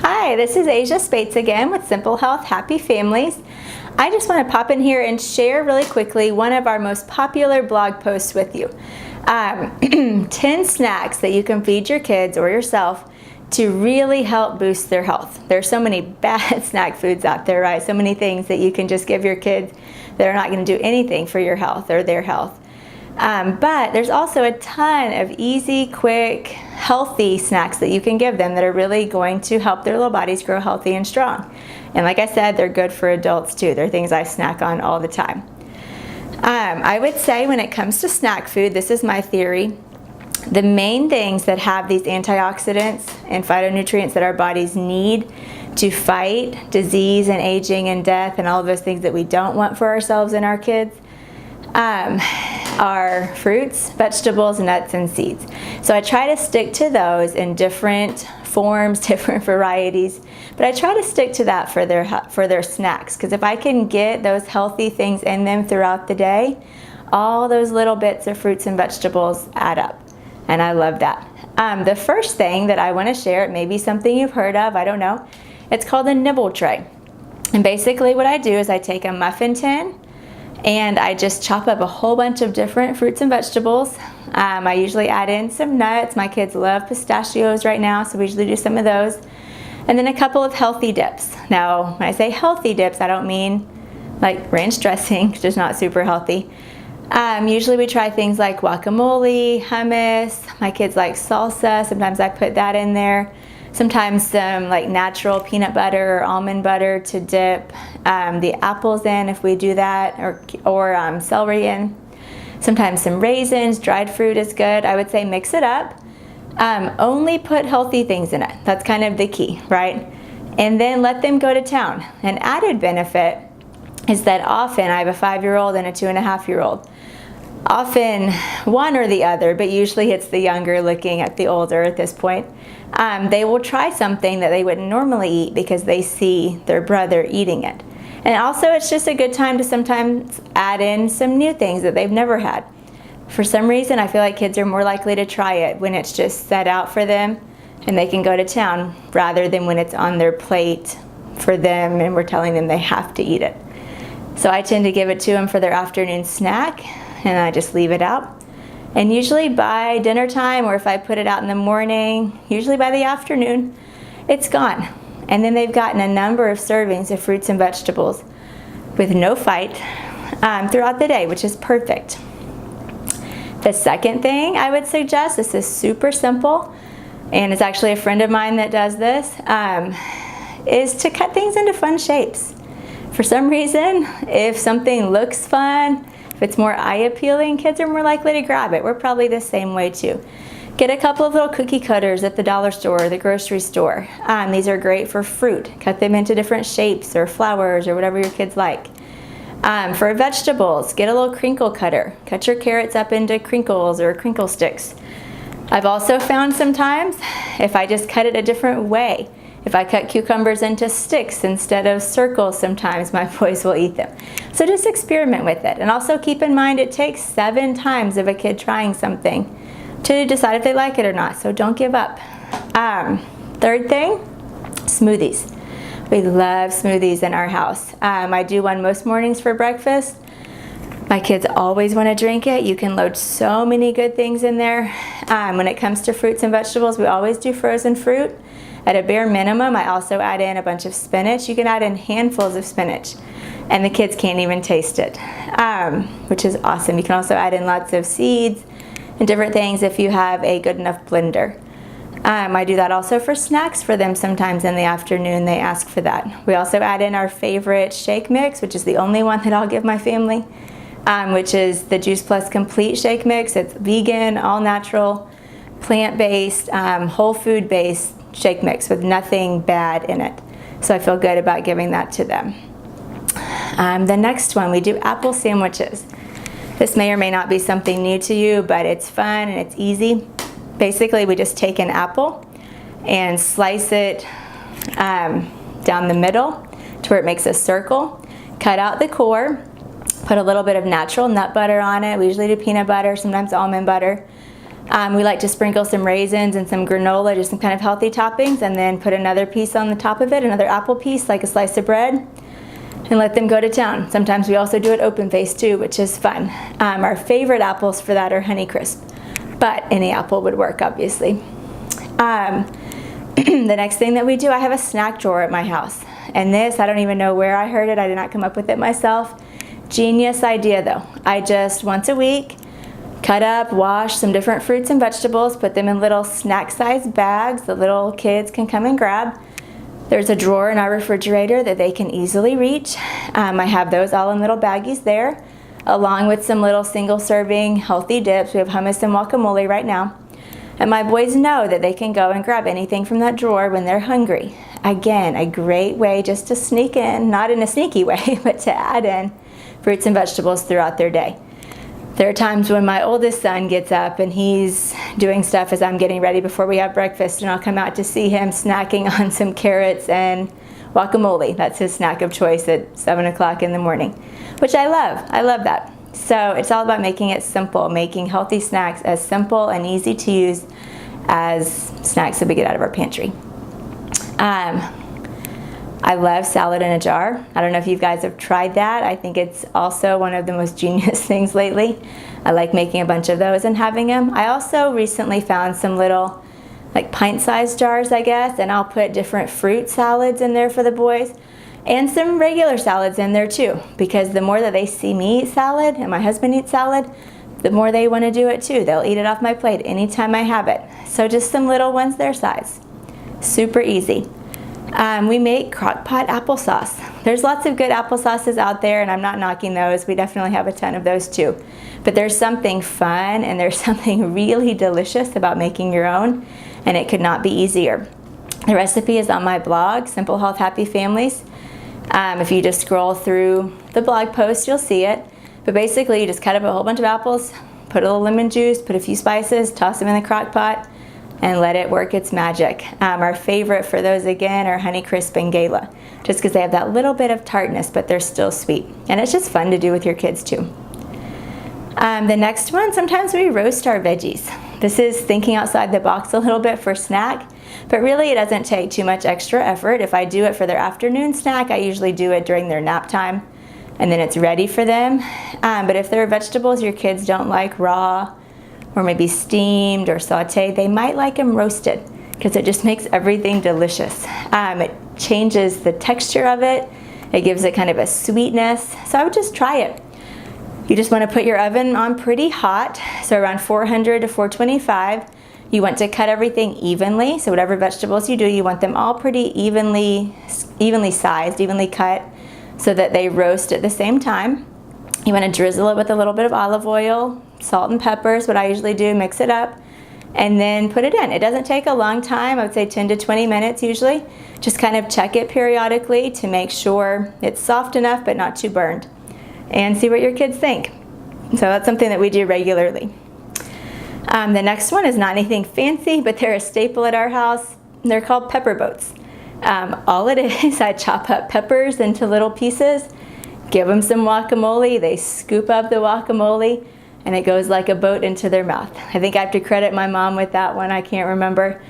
Hi, this is Asia Spates again with Simple Health Happy Families. I just want to pop in here and share really quickly one of our most popular blog posts with you. 10 snacks that you can feed your kids or yourself to really help boost their health. There's so many bad snack foods out there, right? So many things that you can just give your kids that are not going to do anything for your health or their health. But there's also a ton of easy, quick, healthy snacks that you can give them that are really going to help their little bodies grow healthy and strong. And like I said, they're good for adults too. They're things I snack on all the time. I would say when it comes to snack food, this is my theory, the main things that have these antioxidants and phytonutrients that our bodies need to fight disease and aging and death and all of those things that we don't want for ourselves and our kids, are fruits, vegetables, nuts, and seeds. So I try to stick to those in different forms, different varieties, but I try to stick to that for their snacks, because if I can get those healthy things in them throughout the day, all those little bits of fruits and vegetables add up, and I love that. The first thing that I want to share, it may be something you've heard of, I don't know, it's called a nibble tray. And basically what I do is I take a muffin tin and I just chop up a whole bunch of different fruits and vegetables. I usually add in some nuts. My kids love pistachios right now, so we usually do some of those. And then a couple of healthy dips. Now, when I say healthy dips, I don't mean like ranch dressing, which is not super healthy. Usually we try things like guacamole, hummus. My kids like salsa. Sometimes I put that in there. Sometimes some like natural peanut butter or almond butter to dip the apples in if we do that, or celery in. Sometimes some raisins, dried fruit is good. I would say mix it up. Only put healthy things in it. That's kind of the key, right? And then let them go to town. An added benefit is that often I have a 5-year-old and a 2.5-year-old. Often one or the other, but usually it's the younger looking at the older at this point. They will try something that they wouldn't normally eat because they see their brother eating it. And also it's just a good time to sometimes add in some new things that they've never had. For some reason, I feel like kids are more likely to try it when it's just set out for them and they can go to town rather than when it's on their plate for them and we're telling them they have to eat it. So I tend to give it to them for their afternoon snack, and I just leave it out. And usually by dinner time, or if I put it out in the morning, usually by the afternoon, it's gone. And then they've gotten a number of servings of fruits and vegetables with no fight throughout the day, which is perfect. The second thing I would suggest, this is super simple, and it's actually a friend of mine that does this, is to cut things into fun shapes. For some reason, if something looks fun, if it's more eye-appealing, kids are more likely to grab it. We're probably the same way too. Get a couple of little cookie cutters at the dollar store or the grocery store. These are great for fruit. Cut them into different shapes or flowers or whatever your kids like. For vegetables, get a little crinkle cutter. Cut your carrots up into crinkles or crinkle sticks. I've also found sometimes if I just cut it a different way, if I cut cucumbers into sticks instead of circles, sometimes my boys will eat them. So just experiment with it. And also keep in mind it takes 7 times of a kid trying something to decide if they like it or not. So don't give up. Third thing, smoothies. We love smoothies in our house. I do one most mornings for breakfast. My kids always want to drink it. You can load so many good things in there. When it comes to fruits and vegetables, we always do frozen fruit. At a bare minimum, I also add in a bunch of spinach. You can add in handfuls of spinach, and the kids can't even taste it, which is awesome. You can also add in lots of seeds and different things if you have a good enough blender. I do that also for snacks for them sometimes in the afternoon. They ask for that. We also add in our favorite shake mix, which is the only one that I'll give my family, which is the Juice Plus Complete Shake Mix. It's vegan, all natural, plant-based, whole food-based shake mix with nothing bad in it. So I feel good about giving that to them. The next one, we do apple sandwiches. This may or may not be something new to you, but it's fun and it's easy. Basically, we just take an apple and slice it down the middle to where it makes a circle. Cut out the core, put a little bit of natural nut butter on it. We usually do peanut butter, sometimes almond butter. We like to sprinkle some raisins and some granola, just some kind of healthy toppings, and then put another piece on the top of it, another apple piece, like a slice of bread, and let them go to town. Sometimes we also do it open-faced too, which is fun. Our favorite apples for that are Honeycrisp, but any apple would work, obviously. The next thing that we do, I have a snack drawer at my house. And this, I don't even know where I heard it. I did not come up with it myself. Genius idea though. I just once a week cut up, wash some different fruits and vegetables, put them in little snack-sized bags the little kids can come and grab. There's a drawer in our refrigerator that they can easily reach. I have those all in little baggies there, along with some little single-serving healthy dips. We have hummus and guacamole right now. And my boys know that they can go and grab anything from that drawer when they're hungry. Again, a great way just to sneak in, not in a sneaky way, but to add in fruits and vegetables throughout their day. There are times when my oldest son gets up and he's doing stuff as I'm getting ready before we have breakfast, and I'll come out to see him snacking on some carrots and guacamole. That's his snack of choice at 7 o'clock in the morning, which I love. I love that. So it's all about making it simple, making healthy snacks as simple and easy to use as snacks that we get out of our pantry. I love salad in a jar. I don't know if you guys have tried that. I think it's also one of the most genius things lately. I like making a bunch of those and having them. I also recently found some little like pint-sized jars, I guess, and I'll put different fruit salads in there for the boys and some regular salads in there too, because the more that they see me eat salad and my husband eat salad, the more they want to do it too. They'll eat it off my plate anytime I have it. So just some little ones their size. Super easy. We make crock-pot applesauce. There's lots of good applesauces out there, and I'm not knocking those. We definitely have a ton of those too. But there's something fun and there's something really delicious about making your own, and it could not be easier. The recipe is on my blog, Simple Health Happy Families. If you just scroll through the blog post, you'll see it. But basically, you just cut up a whole bunch of apples, put a little lemon juice, put a few spices, toss them in the crock pot, and let it work its magic. Our favorite for those, again, are Honeycrisp and Gala, just because they have that little bit of tartness, but they're still sweet. And it's just fun to do with your kids, too. The next one, sometimes we roast our veggies. This is thinking outside the box a little bit for snack, but really it doesn't take too much extra effort. If I do it for their afternoon snack, I usually do it during their nap time, and then it's ready for them. But if there are vegetables your kids don't like raw, or maybe steamed or sauteed, they might like them roasted, because it just makes everything delicious. It changes the texture of it. It gives it kind of a sweetness. So I would just try it. You just want to put your oven on pretty hot, so around 400 to 425. You want to cut everything evenly, so whatever vegetables you do, you want them all pretty evenly sized, evenly cut, so that they roast at the same time. You want to drizzle it with a little bit of olive oil, salt and peppers, what I usually do, mix it up, and then put it in. It doesn't take a long time, I would say 10 to 20 minutes usually. Just kind of check it periodically to make sure it's soft enough but not too burned, and see what your kids think. So that's something that we do regularly. The next one is not anything fancy, but they're a staple at our house. They're called pepper boats. All it is, I chop up peppers into little pieces, give them some guacamole, they scoop up the guacamole, and it goes like a boat into their mouth. I think I have to credit my mom with that one, I can't remember.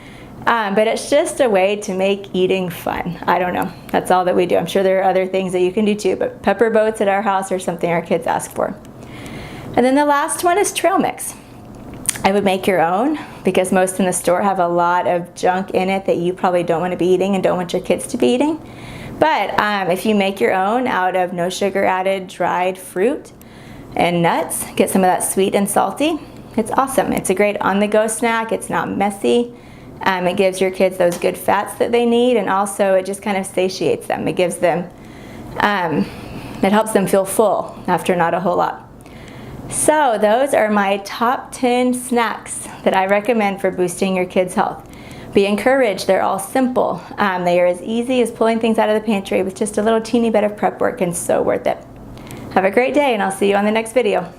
But it's just a way to make eating fun. I don't know, that's all that we do. I'm sure there are other things that you can do too, but pepper boats at our house are something our kids ask for. And then the last one is trail mix. I would make your own, because most in the store have a lot of junk in it that you probably don't want to be eating and don't want your kids to be eating. But if you make your own out of no sugar added dried fruit and nuts, get some of that sweet and salty, it's awesome. It's a great on-the-go snack. It's not messy. It gives your kids those good fats that they need, and also it just kind of satiates them. It gives them, it helps them feel full after not a whole lot. So those are my top 10 snacks that I recommend for boosting your kids' health. Be encouraged, they're all simple. They are as easy as pulling things out of the pantry with just a little teeny bit of prep work, and so worth it. Have a great day, and I'll see you on the next video.